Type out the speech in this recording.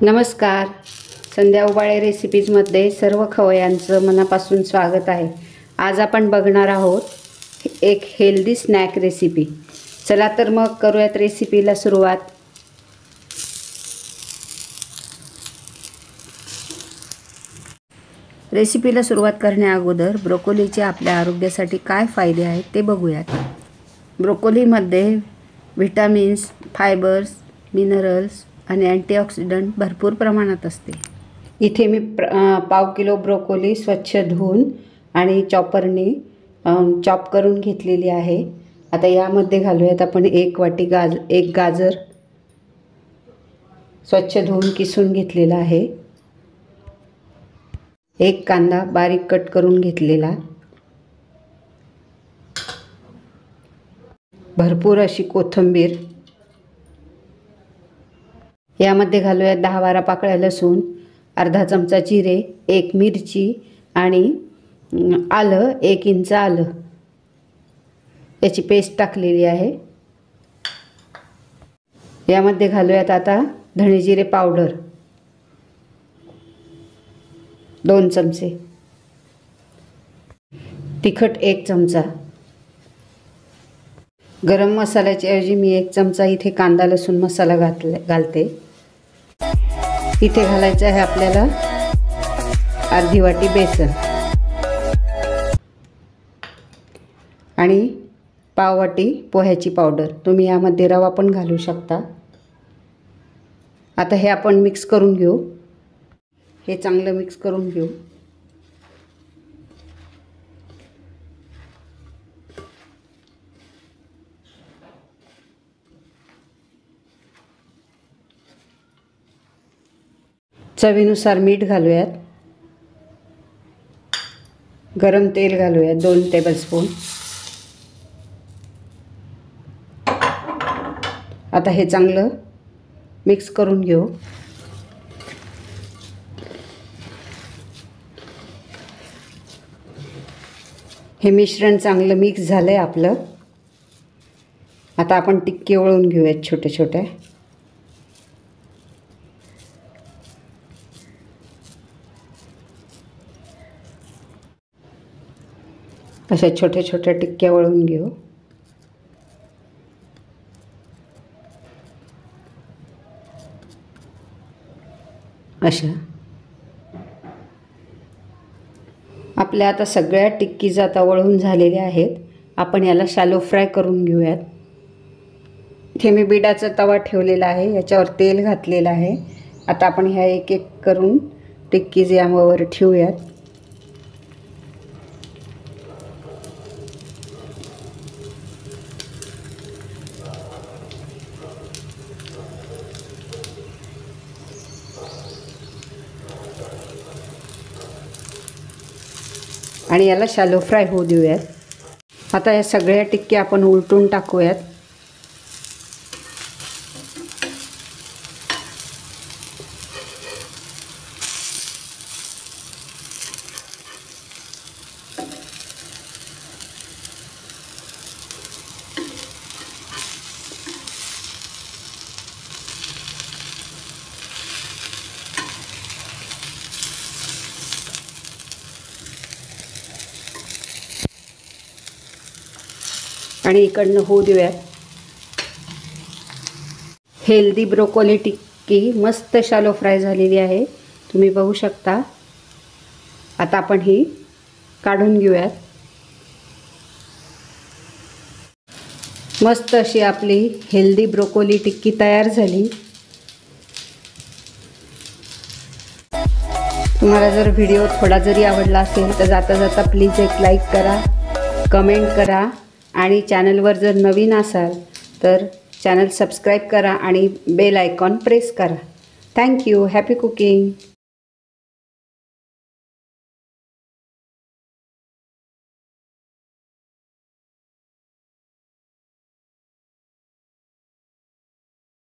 नमस्कार. संध्या उबाळे रेसिपीजमध्ये सर्व खवयांचं मनापासून स्वागत आहे. आज आपण बघणार आहोत एक हेल्दी स्नॅक रेसिपी. चला तर मग करूयात रेसिपीला सुरुवात. रेसिपीला सुरुवात करण्याअगोदर ब्रोकोलीचे आपल्या आरोग्यासाठी काय फायदे आहेत ते बघूयात. ब्रोकोलीमध्ये व्हिटॅमिन्स, फायबर्स, मिनरल्स आणि अँटीऑक्सिडंट भरपूर प्रमाणात असते. इथे मी पाव किलो ब्रोकोली स्वच्छ धुवून आणि चॉपरने चॉप करून घेतलेली आहे. आता यामध्ये घालूयात आपण एक गाजर स्वच्छ धुवून किसून घेतलेला आहे. एक कांदा बारीक कट करून घेतलेला. भरपूर अशी कोथिंबीर. यामध्ये घालूयात 10-12 पाकळ्या लसूण, अर्धा चमचा जिरे, एक मिरची आणि आलं, 1 इंच आलं याची पेस्ट टाकलेली आहे. यामध्ये घालूयात आता धणे जिरे पावडर 2 चमचे, तिखट 1 चमचा, गरम मसाल्याच्या ऐवजी मी 1 चमचा इथे कांदा लसूण मसाला घालते. इथे घालायचं आहे आपल्याला अर्धी वाटी बेसन आणि पाव वाटी पोह्याची पावडर. तुम्ही यामध्ये रवा पण घालू शकता. आता हे आपण मिक्स करून घेऊ. हे चांगलं मिक्स करून घेऊ. चवीनुसार मीठ घालूयात. गरम तेल घालूयात 2 टेबलस्पून. आता हे चांगलं मिक्स करून घेऊ. हे मिश्रण चांगलं मिक्स झालंय आपलं. आता आपण टिक्के वळून घेऊयात छोटे छोटे. अशा छोट्या छोट्या टिक्क्या वळून घेऊ. अशा आपल्या आता सगळ्या टिक्कीज आता वळून झालेल्या आहेत. आपण याला शॅलो फ्राय करून घेऊयात. इथे मी बिडाचा तवा ठेवलेला आहे. याच्यावर तेल घातलेलं आहे. आता आपण ह्या एक एक करून टिक्कीज यावर ठेवूयात. आणि याला शॅलो फ्राय होऊ देऊयात. आता या सगळ्या टिक्क्या आपण उलटून टाकूयात. आणि इकडनं होऊ देऊयात. हेल्दी ब्रोकोली टिक्की मस्त शॅलो फ्राय झालेली आहे. तुम्ही बघू शकता. आता आपण ही काढून घेऊयात. मस्त अशी आपली हेल्दी ब्रोकोली टिक्की तयार झाली. तुम्हाला जर व्हिडिओ थोडा जरी आवडला असेल तर जाता जाता प्लीज एक लाईक करा, कमेंट करा आणि चॅनलवर जर नवीन असाल तर चॅनल सबस्क्राईब करा आणि बेल आयकॉन प्रेस करा. थँक्यू. Happy cooking.